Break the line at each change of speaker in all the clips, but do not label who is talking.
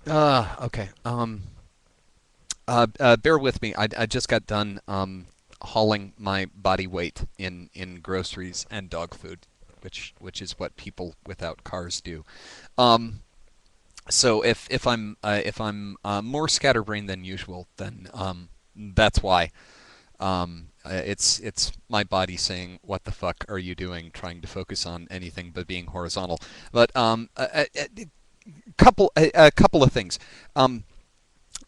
Okay. Bear with me. I just got done hauling my body weight in groceries and dog food, which is what people without cars do. Um, so if I'm more scatterbrained than usual, then that's why. It's my body saying, "What the fuck are you doing?" Trying to focus on anything but being horizontal. But a couple of things. Um,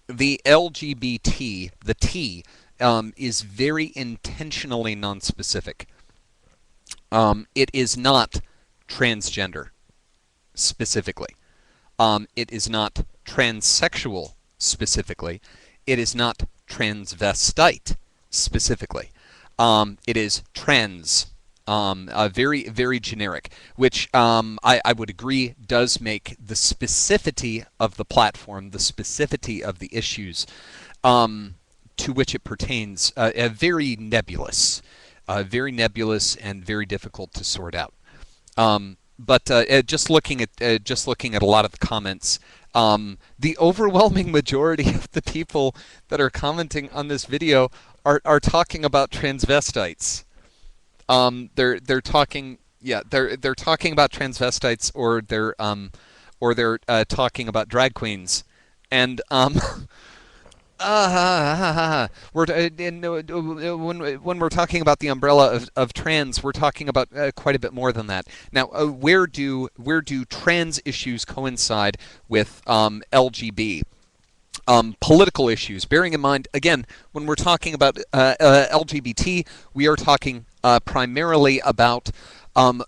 the LGBT, the T, is very intentionally nonspecific. It is not transgender specifically. It is not transsexual specifically. It is not transvestite specifically. It is trans, very, very generic, which I would agree does make the specificity of the platform, the specificity of the issues to which it pertains, very nebulous and very difficult to sort out. But just looking at a lot of the comments, the overwhelming majority of the people that are commenting on this video are talking about transvestites. They're talking they're talking about transvestites, or they're talking about drag queens, and we're when we're talking about the umbrella of trans, we're talking about quite a bit more than that. Now, where do trans issues coincide with LGB? Political issues. Bearing in mind, again, when we're talking about LGBT, we are talking primarily about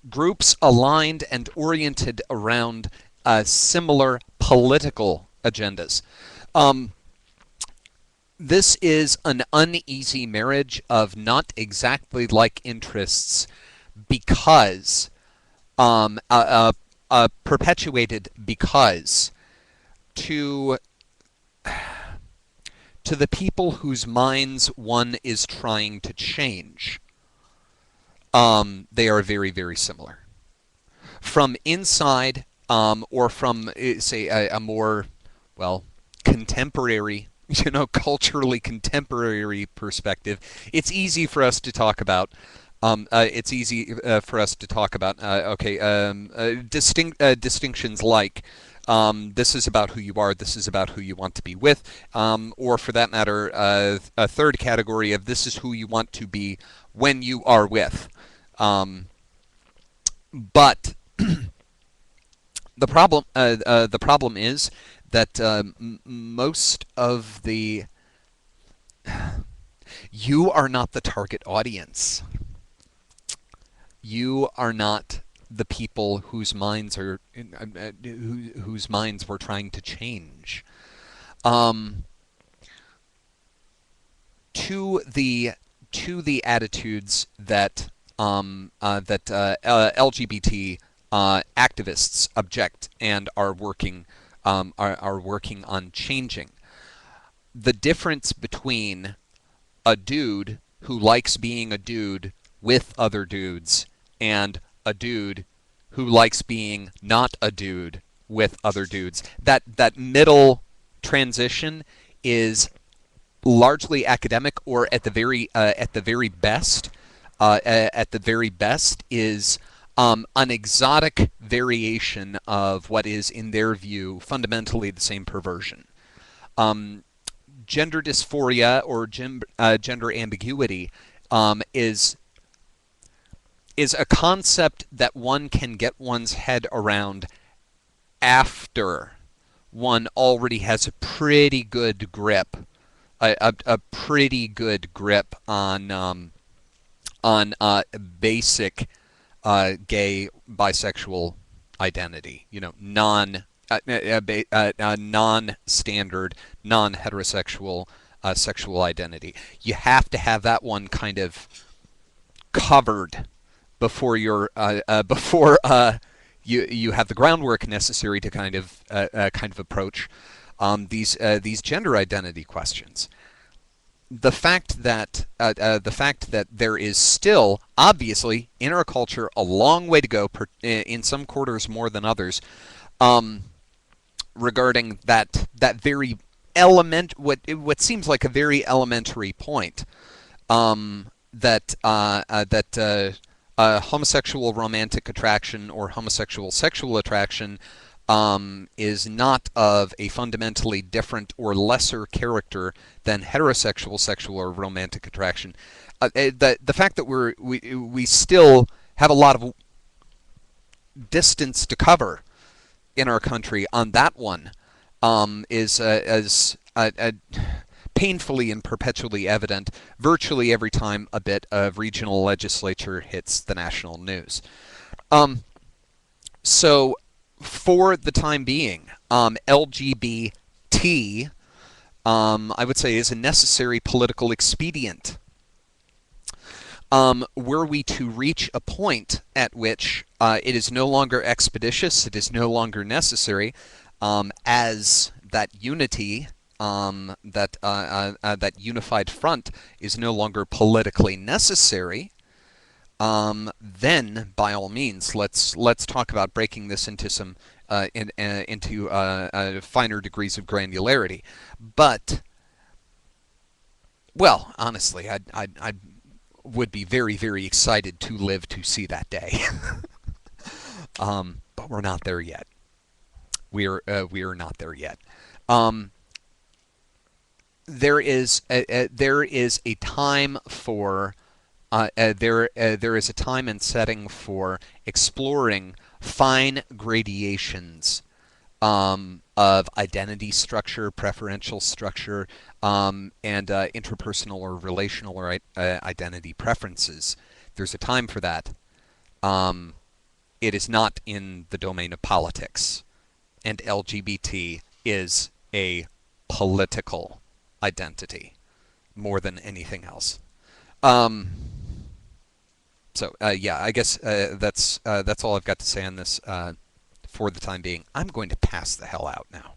groups aligned and oriented around similar political agendas. Um, this is an uneasy marriage of not exactly like interests because perpetuated because to to the people whose minds one is trying to change, they are very, very similar. From inside, or from, say, a more, well, contemporary, culturally contemporary perspective, it's easy for us to talk about. It's easy for us to talk about, distinctions like this is about who you are, this is about who you want to be with, or for that matter, a third category of this is who you want to be when you are with. Um, but the problem is that most of the you are not the target audience. You are not the people whose minds we're trying to change. Um, to the to the attitudes that LGBT activists object and are working on changing. The difference between a dude who likes being a dude with other dudes and a dude who likes being not a dude with other dudes. That middle transition is largely academic, or at the very best is an exotic variation of what is, in their view, fundamentally the same perversion. Um, Gender dysphoria, or gender ambiguity, is a concept that one can get one's head around after one already has a pretty good grip, a pretty good grip on basic gay bisexual identity. Non-standard, non-heterosexual sexual identity. You have to have that one kind of covered before you have the groundwork necessary to kind of approach these gender identity questions. The fact that there is still, obviously, in our culture, a long way to go, in some quarters more than others, um, regarding that very what seems like a very elementary point, that homosexual romantic attraction or homosexual sexual attraction is not of a fundamentally different or lesser character than heterosexual sexual or romantic attraction. The fact that we still have a lot of distance to cover in our country on that one is as painfully and perpetually evident virtually every time a bit of regional legislature hits the national news. Um, so, for the time being, LGBT, I would say, is a necessary political expedient. Were we to reach a point at which it is no longer expeditious, it is no longer necessary, as that unity, that unified front is no longer politically necessary, then by all means let's talk about breaking this into some into finer degrees of granularity. But well, honestly, I would be very, very excited to live to see that day. But we're not there yet. We are not there yet. Um, there is a time for there is a time and setting for exploring fine gradations of identity structure, preferential structure, and interpersonal or relational or identity preferences. There's a time for that. Um, it is not in the domain of politics, and LGBT is a political identity more than anything else. Um, yeah, I guess that's all I've got to say on this for the time being. I'm going to pass the hell out now.